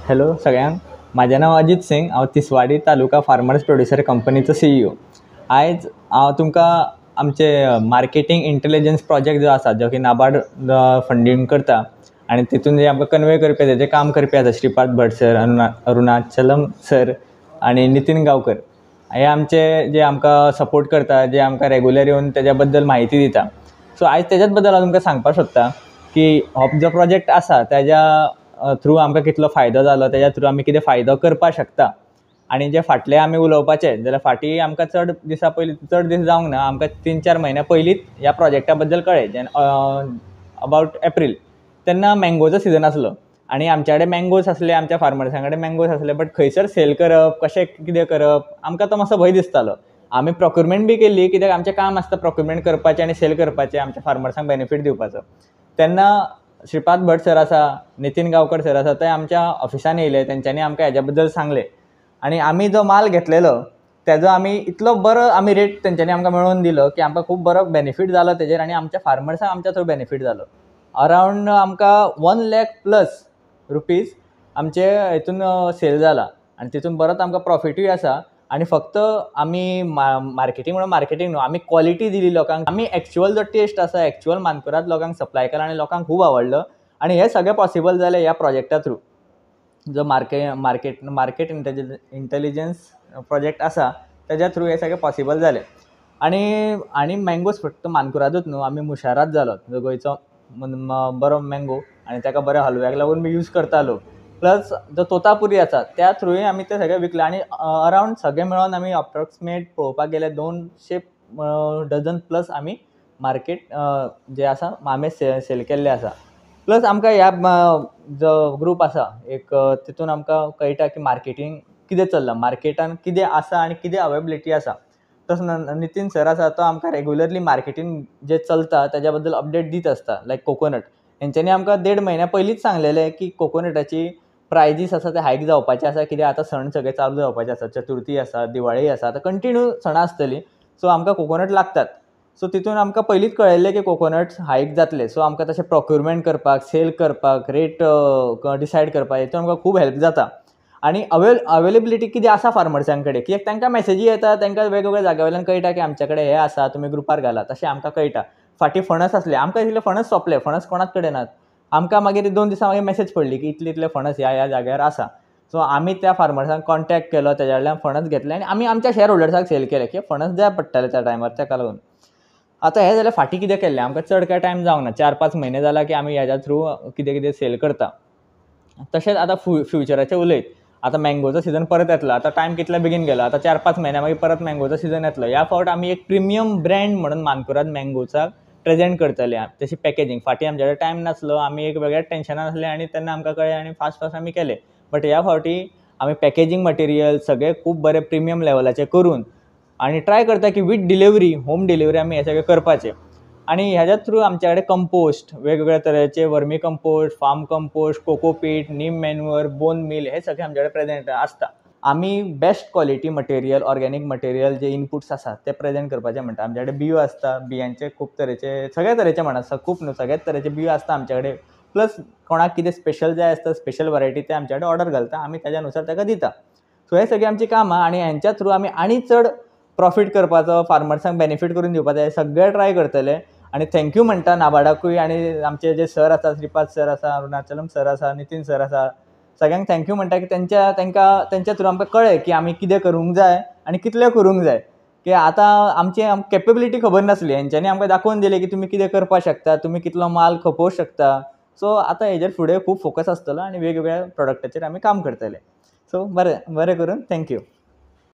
Hello सगळ्यांक, माझे नाव अजित सिंग। हांव तिसवाडी तालुका फार्मर्स प्रोड्युसर कंपनीचो CEO। आयज हांव तुमकां आमचे मार्केटिंग इंटेलिजन्स प्रोजेक्ट जो आसा, जो की नाबार्ड फंडिंग करता आनी तितून जे आमकां कन्वे करपी तेजें काम करपी आसा श्रीपाद भट सर, अरुणाचलम सर आनी नितीन गांवकर, हे आमचे जे आमकां सपोर्ट करता, जे आमकां रेगुलर येवन तेज्या बद्दल म्हायती दिता। सो आयज तेज्याच बद्दल हांव तुमकां सांगपाक सोदता की हो जो प्रोजेक्ट आसा तेज्या थ्रू आमकां कितलो फायदो जालो, तेज्या थ्रू आमी कितें फायदो करपाक शकता। आनी जे फाटलें आमी उलोवपाचें जाल्यार फाटीं आमकां चड दीस जावंक ना, आमकां 3-4 म्हयन्या पयलींच ह्या प्रोजेक्टा बद्दल कळ्ळें। अबावट एप्रील तेन्ना मँगोचो सिजन आसलो आनी आमच्या कडेन मँगोज आसले, आमच्या फार्मर्सां कडेन मँगोज आसले, बट खंयसर सेल करप, कशें कितें करप, आमकां तो मातसो भंय दिसतालो। आमी प्रोक्युरमेंट बी केल्ली, कित्याक आमचें काम आसता प्रोक्युरमेंट करपाचें आनी सेल करपाचें, आमच्या फार्मर्सांक बेनिफीट दिवपाचो। तेन्ना श्रीपाद भट सर आसा, नितीन गांवकर सर आसा, ते आमच्या ऑफिसान येयले, तेंच्यांनी आमकां हेज्या बद्दल सांगलें आनी आमी जो माल घेतलेलो तेजो आमी इतलो बरो आमी रेट तेंच्यांनी आमकां मेळोवन दिलो की आमकां खूब बरो बेनिफीट जालो तेजेर आनी आमच्या फार्मर्सांक आमच्या थ्रू बेनिफीट जालो। अरावंड आमकां 1 लाख+ रुपीज आमचे हितून सेल जाला आनी तितून बरोच आमकां प्रॉफिटूय आसा। आनी फक्त आमी मार्केटींग म्हणून मार्केटींग न्हू, आमी क्वॉलिटी दिली लोकांक। आमी एक्चुअल जो टेस्ट आसा, एक्चुअल मानकुराद लोकांक सप्लाय केला आनी लोकांक खूब आवडलो आनी हे सगळें पॉसिबल जालें ह्या प्रोजेक्टा थ्रू। जो मार्केट इंटेलिजन्स प्रोजेक्ट आसा तेज्या थ्रू हे सगळें पॉसिबल जालें। आनी मँगोज फक्त मानकुरादूच न्हू, आमी मुशारात जालो जो गोंयचो बरो मँगो आनी ताका बऱ्या हलव्याक लागून बी यूज करता लोक। प्लस जो तोतापुरी आसा त्या थ्रूय आमी ते सगळे विकले आनी अरावंड सगळे मेळोन आमी अप्रॉक्सिमेट पळोवपाक गेल्यार 200 डझन+ आमी मार्केट जे आसा आमी सेल केल्ले आसा। प्लस आमकां ह्या जो ग्रूप आसा एक तितून आमकां कळटा की मार्केटींग कितें चल्लां, मार्केटान कितें आसा आनी कितें अवेबिलिटी आसा। तसो नितीन सर आसा, तो आमकां रेगुलरली मार्केटींग जे चलता तेज्या बद्दल अपडेट दीत आसता। लायक कोकोनट, हेंच्यांनी आमकां 1.5 म्हयन्या पयलींच सांगलेलें की कोकोनटाची प्रायजीस आसा ते हायक जावपाचे आसा, कित्याक आतां सण सगळे चालू जावपाचे आसा, चतुर्थी आसा, दिवाळी आसा, आतां कंटिन्यू सणां आसतलीं। सो आमकां कोकोनट लागतात। सो तितून आमकां पयलींच कळयल्लें की कोकोनट्स हायक जातले। सो आमकां तशें प्रोक्युरमेंट करपाक, सेल करपाक, रेट डिसायड करपाक हितून आमकां खूब हेल्प जाता। आनी अवेलेबिलिटी कितें आसा फार्मर्सां कडेन, कित्याक तांकां मॅसेजी येता, तांकां वेगवेगळ्या जाग्या वयल्यान कळटा की आमच्या कडेन हे आसा, तुमी ग्रुपार घाला, तशें आमकां कळटा। फाटीं फणस आसले, आमकां दिसलें फणस सोंपले, फणस कोणाच कडेन नात। आमकां मागीर 2 दिसां मागीर मॅसेज पडली की इतले फणस ह्या जाग्यार आसा। सो आमी त्या फार्मर्सांक कॉन्टॅक्ट केलो, तेज्या कडल्यान फणस घेतले आनी आमी आमच्या शेअर होल्डर्सांक सेल केले, की फणस जाय पडटाले त्या टायमार, ताका लागून। आतां हे जाल्यार फाटीं कितें केल्लें, आमकां चड कांय टायम जावंक ना, 4-5 म्हयने जाला की आमी हेज्या थ्रू कितें कितें सेल करता। तशेंच आतां फ्युचराचें उलयत, आतां मँगोचो सिजन परत येतलो, आतां टायम कितल्या बेगीन गेलो, आतां 4-5 म्हयन्या मागीर परत मँगोचो सिजन येतलो। ह्या फावट आमी एक प्रिमियम ब्रँड म्हणून मानकुराद मँगोचा प्रेजेंट करतले। तशी पॅकेजींग, फाटीं आमचे कडेन टायम नासलो, आमी एक वेगळ्याच टेन्शनान आसले आनी तेन्ना आमकां कळ्ळें आनी फास्ट आमी केलें। बट ह्या फावटी आमी पॅकेजींग मटेरियल सगळें खूब बरें प्रिमियम लेवलाचें करून आनी ट्राय करता की वीथ डिलिव्हरी, होम डिलिव्हरी आमी हे सगळें करपाचें। आनी ह्याच्या थ्रू आमच्या कडेन कंपोस्ट, वेगवेगळ्या तरेचे वर्मी कंपोस्ट, फार्म कंपोस्ट, कोकोपीट, नीम मॅन्युअर, बोन मील, हे सगळें आमचे कडेन प्रेजेंट आसता। आमी best quality material, organic material जे इनपुट्स आसात ते प्रेजेंट करपाचें म्हणटा। आमचे कडेन बियो आसता, बियांचे खूब तरेचे, सगळे तरेचे म्हणा, खूब न्हू, सगळेच तरेचे बियो आसता आमचे कडेन। प्लस कोणाक कितें स्पेशल जाय आसता, स्पेशल वरायटी, ते आमचे कडेन ऑर्डर घालता, आमी त्यानुसार ताका दिता। सो हे सगळीं आमची कामां आनी हेंच्या थ्रू आमी आनी चड प्रॉफीट करपाचो, फार्मर्सांक बेनिफीट करून दिवपाचें, हे सगळें ट्राय करतले। आनी थँक्यू म्हणटा नाबार्डाकूय आनी आमचे जे सर आसा, श्रीपाद सर आसा, अरुणाचलम सर आसा, नितीन सर आसा, सगळ्यांक थँक्यू म्हणटा की तेंच्या थ्रू आमकां कळ्ळें की आमी कितें करूंक जाय आनी कितलें करूंक जाय। की आतां आमची कॅपेबिलिटी खबर नासली, हेंच्यांनी आमकां दाखोवन दिलें की तुमी कितें करपाक शकता, तुमी कितलो माल खपोवंक शकता। सो आतां हेजेर फुडें खूब फोकस आसतलो आनी वेगवेगळ्या प्रोडक्टाचेर आमी काम करतले। सो बरें करून थँक्यू।